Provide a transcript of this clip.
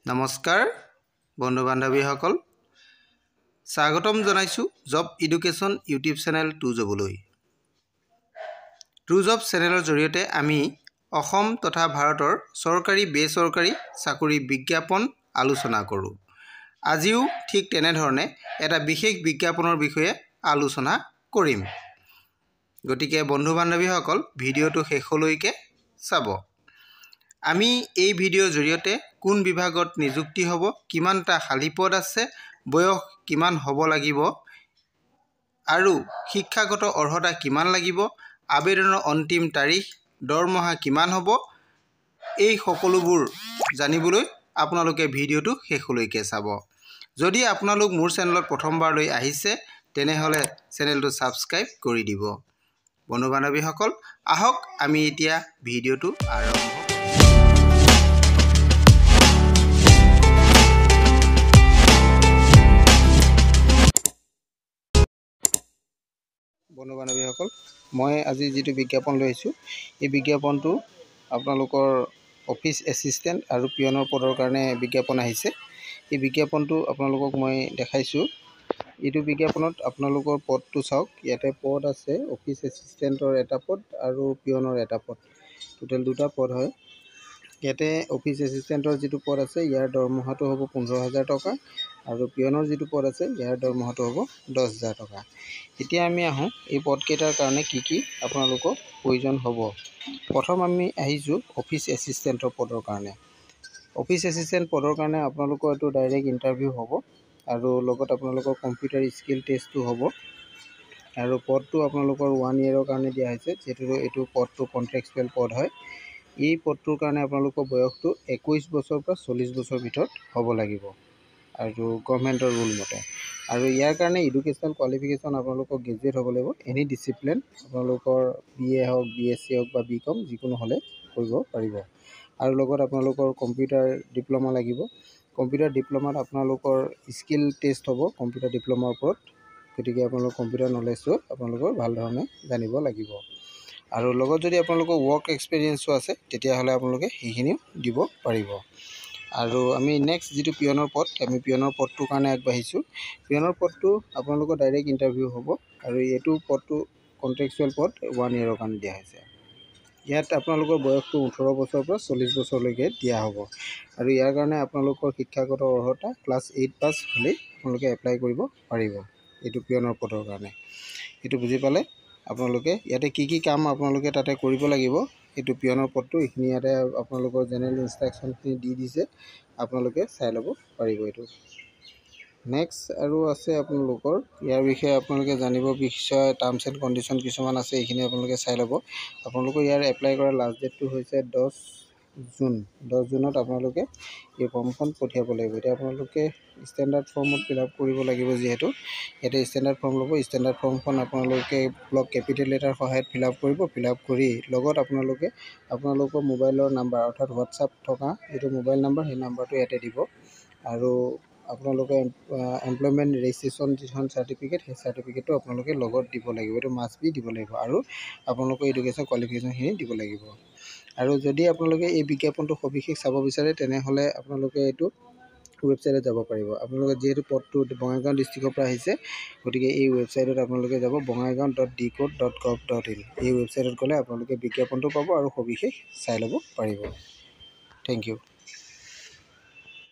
নমস্কাৰ বন্ধু বান্ধৱীসকল স্বাগতম জনাইছো job education YouTube channel to জবলৈ টু জব চেনেলৰ জৰিয়তে আমি অসম তথা ভাৰতৰ চৰকাৰী বেচৰকাৰী চাকৰি বিজ্ঞাপন আলোচনা কৰোঁ। আজিও ঠিক তেনেধৰণে এটা বিশেষ বিজ্ঞাপনৰ বিষয়ে আলোচনা কৰিম। গতিকে বন্ধু বান্ধৱীসকল ভিডিঅ'টো শেষলৈকে চাব। আমি এই ভিডিঅ'ৰ জৰিয়তে কোন বিভাগত নিযুক্তি হ'ব, কিমানটা খালী পদ আছে, বয়স কিমান হ'ব লাগিব আৰু শিক্ষাগত অৰ্হতা কিমান লাগিব, আবেদনৰ অন্তিম তাৰিখ, দৰমহা কিমান হ'ব, এই সকলোবোৰ জানিবলৈ আপোনালোকে ভিডিঅ'টো শেষলৈকে চাব। যদি আপোনালোক মোৰ চেনেলত প্ৰথমবাৰলৈ আহিছে তেনেহ'লে চেনেলটো ছাবস্ক্ৰাইব কৰি দিব। বন্ধু বান্ধৱীসকল আহক আমি এতিয়া ভিডিঅ'টো আৰম্ভ কৰোঁ। বন্ধু বান্ধৱীসকল মই আজি যিটো বিজ্ঞাপন লৈ আহিছোঁ এই বিজ্ঞাপনটো আপোনালোকৰ অফিচ এছিষ্টেণ্ট আৰু পিয়নৰ পদৰ কাৰণে বিজ্ঞাপন আহিছে। এই বিজ্ঞাপনটো আপোনালোকক মই দেখাইছোঁ। এইটো বিজ্ঞাপনত আপোনালোকৰ পদটো চাওক। ইয়াতে পদ আছে অফিচ এছিষ্টেণ্টৰ এটা পদ আৰু পিয়নৰ এটা পদ, টোটেল দুটা পদ হয়। ইয়াতে অফিচ এছিষ্টেণ্টৰ যিটো পদ আছে ইয়াৰ দৰমহাটো হ'ব 15,000 টকা আৰু পিয়নৰ যিটো পদ আছে ইয়াৰ দৰমহাটো হ'ব 10,000 টকা। এতিয়া আমি আহোঁ এই পদকেইটাৰ কাৰণে কি আপোনালোকৰ প্ৰয়োজন হ'ব। প্ৰথম আমি আহিছোঁ অফিচ এছিষ্টেণ্টৰ পদৰ কাৰণে। অফিচ এছিষ্টেণ্ট পদৰ কাৰণে আপোনালোকৰ এইটো ডাইৰেক্ট ইণ্টাৰভিউ হ'ব আৰু লগত আপোনালোকৰ কম্পিউটাৰ স্কিল টেষ্টটো হ'ব আৰু পদটো আপোনালোকৰ 1 ইয়েৰৰ কাৰণে দিয়া হৈছে, যিহেতু এইটো পদটো কণ্ট্ৰেক্সুৱেল পদ হয়। এই পদটোৰ কাৰণে আপোনালোকৰ বয়সটো 21 বছৰৰ পৰা 40 বছৰৰ ভিতৰত হ'ব লাগিব আৰু গভৰ্ণমেণ্টৰ ৰুল মতে। আৰু ইয়াৰ কাৰণে এডুকেশ্যনেল কোৱালিফিকেশ্যন আপোনালোকৰ গ্ৰেজুৱেট হ'ব লাগিব। এনি ডিচিপ্লিন আপোনালোকৰ BA হওক, BSc হওক বা BCom যিকোনো হ'লে কৰিব পাৰিব। আৰু লগত আপোনালোকৰ কম্পিউটাৰ ডিপ্ল'মা লাগিব। কম্পিউটাৰ ডিপ্ল'মাত আপোনালোকৰ স্কিল টেষ্ট হ'ব কম্পিউটাৰ ডিপ্ল'মাৰ ওপৰত। গতিকে আপোনালোকৰ কম্পিউটাৰ নলেজটো আপোনালোকৰ ভাল ধৰণে জানিব লাগিব। আৰু লগত যদি আপোনালোকৰ ৱৰ্ক এক্সপিৰিয়েঞ্চো আছে তেতিয়াহ'লে আপোনালোকে সেইখিনিও দিব পাৰিব। আৰু আমি নেক্সট যিটো পিয়নৰ পদ, আমি পিয়নৰ পদটোৰ কাৰণে আগবাঢ়িছোঁ। পিয়নৰ পদটো আপোনালোকৰ ডাইৰেক্ট ইণ্টাৰভিউ হ'ব আৰু এইটো পদটো কণ্ট্ৰেক্সুৱেল পদ 1 ইয়েৰৰ কাৰণে দিয়া হৈছে। ইয়াত আপোনালোকৰ বয়সটো 18 বছৰৰ পৰা 40 বছৰলৈকে দিয়া হ'ব আৰু ইয়াৰ কাৰণে আপোনালোকৰ শিক্ষাগত অৰ্হতা ক্লাছ 8 পাছ হ'লেই আপোনালোকে এপ্লাই কৰিব পাৰিব এইটো পিয়নৰ পদৰ কাৰণে। এইটো বুজি পালে আপোনালোকে ইয়াতে কি কাম আপোনালোকে তাতে কৰিব লাগিব। এইটো পিয়নৰ পদটো এইখিনি ইয়াতে আপোনালোকৰ জেনেৰেল ইনষ্ট্ৰাকশ্যনখিনি দি দিছে, আপোনালোকে চাই ল'ব পাৰিব এইটো। নেক্সট আৰু আছে আপোনালোকৰ ইয়াৰ বিষয়ে আপোনালোকে জানিব বিচৰা টাৰ্মছ এণ্ড কণ্ডিশ্যন কিছুমান আছে, এইখিনি আপোনালোকে চাই ল'ব। আপোনালোকৰ ইয়াৰ এপ্লাই কৰা লাষ্ট ডেটটো হৈছে 10 জুন। 10 জুনত আপোনালোকে এই ফৰ্মখন পঠিয়াব লাগিব। এতিয়া আপোনালোকে ষ্টেণ্ডাৰ্ড ফৰ্মত ফিল-আপ কৰিব লাগিব, যিহেতু ইয়াতে ষ্টেণ্ডাৰ্ড ফৰ্ম ল'ব। ষ্টেণ্ডাৰ্ড ফৰ্মখন আপোনালোকে ব্লক কেপিটেল লেটাৰ সহায়ত ফিল-আপ কৰিব। ফিল-আপ কৰি লগত আপোনালোকে আপোনালোকৰ মোবাইলৰ নাম্বাৰ অৰ্থাৎ হোৱাটছআপ থকা যিটো মোবাইল নাম্বাৰ সেই নাম্বাৰটো ইয়াতে দিব আৰু আপোনালোকে এমপ্লয়মেণ্ট ৰেজিষ্ট্ৰেশ্যন যিখন চাৰ্টিফিকেট সেই চাৰ্টিফিকেটটো আপোনালোকে লগত দিব লাগিব। এইটো মাষ্ট বি দিব লাগিব আৰু আপোনালোকৰ এডুকেশ্যন কোৱালিফিকেশ্যনখিনি দিব লাগিব। আৰু যদি আপোনালোকে এই বিজ্ঞাপনটো সবিশেষ চাব বিচাৰে তেনেহ'লে আপোনালোকে এইটো ৱেবছাইটত যাব পাৰিব। আপোনালোকে যিহেতু পদটো বঙাইগাঁও ডিষ্ট্ৰিক্টৰ পৰা আহিছে গতিকে এই ৱেবছাইটত আপোনালোকে যাব bongaigaon.dcode.gov.in। এই ৱেবছাইটত গ'লে আপোনালোকে বিজ্ঞাপনটো পাব আৰু সবিশেষ চাই ল'ব পাৰিব। Thank U.